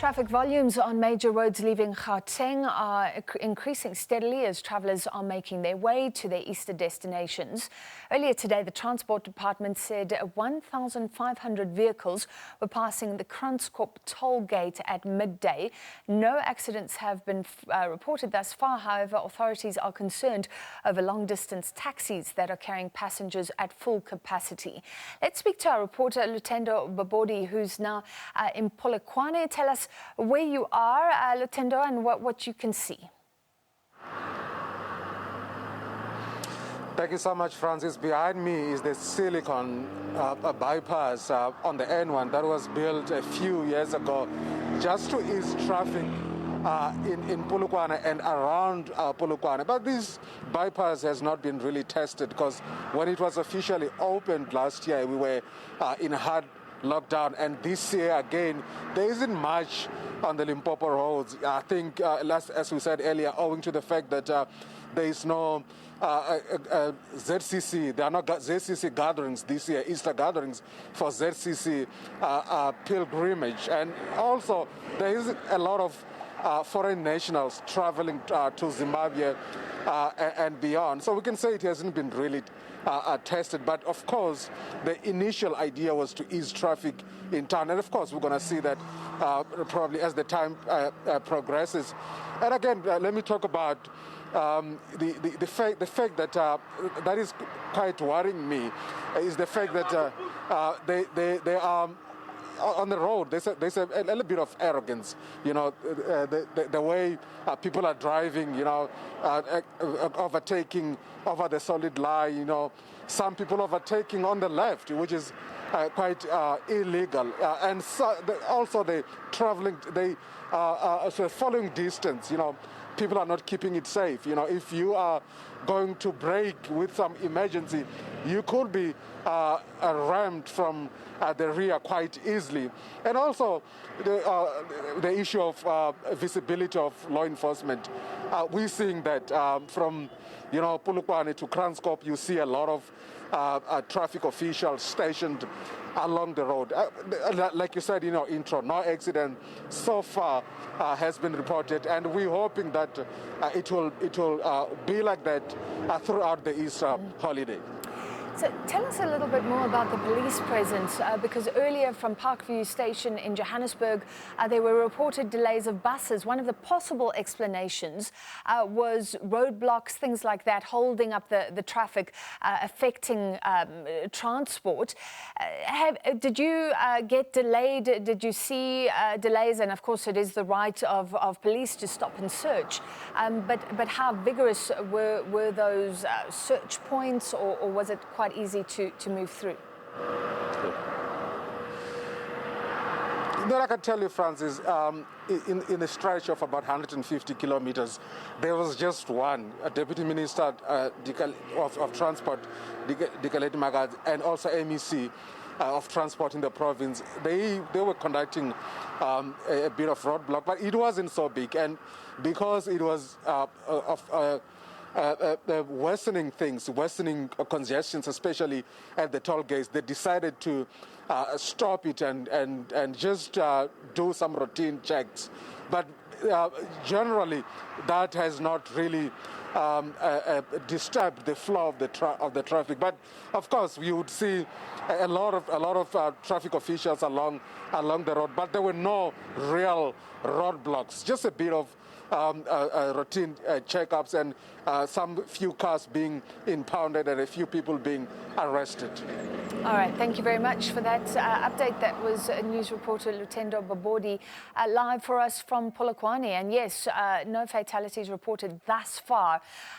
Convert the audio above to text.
Traffic volumes on major roads leaving Gauteng are increasing steadily as travellers are making their way to their Easter destinations. Earlier today, the Transport Department said 1,500 vehicles were passing the Kranskop Toll Gate at midday. No accidents have been reported thus far. However, authorities are concerned over long-distance taxis that are carrying passengers at full capacity. Let's speak to our reporter, Lutendo Bobodi, who's now in Polokwane. Tell us where you are, Lutendo, and what you can see. Thank you so much, Francis. Behind me is the Silicon bypass on the N1 that was built a few years ago just to ease traffic in Polokwane and around Polokwane. But this bypass has not been really tested because when it was officially opened last year, we were in hard lockdown, and this year again there isn't much on the Limpopo roads. I think as we said earlier, owing to the fact that there is no ZCC, there are no ZCC gatherings this year, Easter gatherings for ZCC pilgrimage, and also there is a lot of foreign nationals traveling to Zimbabwe and beyond. So we can say it hasn't been really tested, but of course the initial idea was to ease traffic in town, and of course we're going to see that probably as the time progresses. And again, let me talk about the fact that that is quite worrying me is the fact that they are on the road. There's a little bit of arrogance, you know, the way people are driving, you know, overtaking over the solid line, you know, some people overtaking on the left, which is quite illegal, and so also they traveling, they so following distance, you know. People are not keeping it safe. You know, if you are going to brake with some emergency, you could be rammed from the rear quite easily. And also the issue of visibility of law enforcement. We're seeing that from, you know, Polokwane to Kranskop, you see a lot of traffic officials stationed along the road. Like you said in your intro, no accident so far has been reported, and we're hoping that it will be like that throughout the Easter holiday. So tell us a little bit more about the police presence, because earlier from Parkview Station in Johannesburg, there were reported delays of buses. One of the possible explanations was roadblocks, things like that, holding up the traffic, affecting transport. Did you get delayed? Did you see delays? And of course, it is the right of police to stop and search. But how vigorous were those search points, or was it quite easy to move through? What I can tell you, Francis, in a stretch of about 150 kilometers, there was just one, a Deputy Minister of Transport, Dikaleti Magad, and also MEC of Transport in the province. They were conducting a bit of roadblock, but it wasn't so big, and because it was worsening congestions, especially at the toll gates, they decided to stop it and just do some routine checks. But generally, that has not really disturbed the flow of the traffic. But of course, we would see a lot of traffic officials along the road, but there were no real roadblocks. Just a bit of routine checkups and some few cars being impounded and a few people being arrested. All right, thank you very much for that update. That was news reporter Lutendo Bobodi live for us from Polokwane. And yes, no fatalities reported thus far.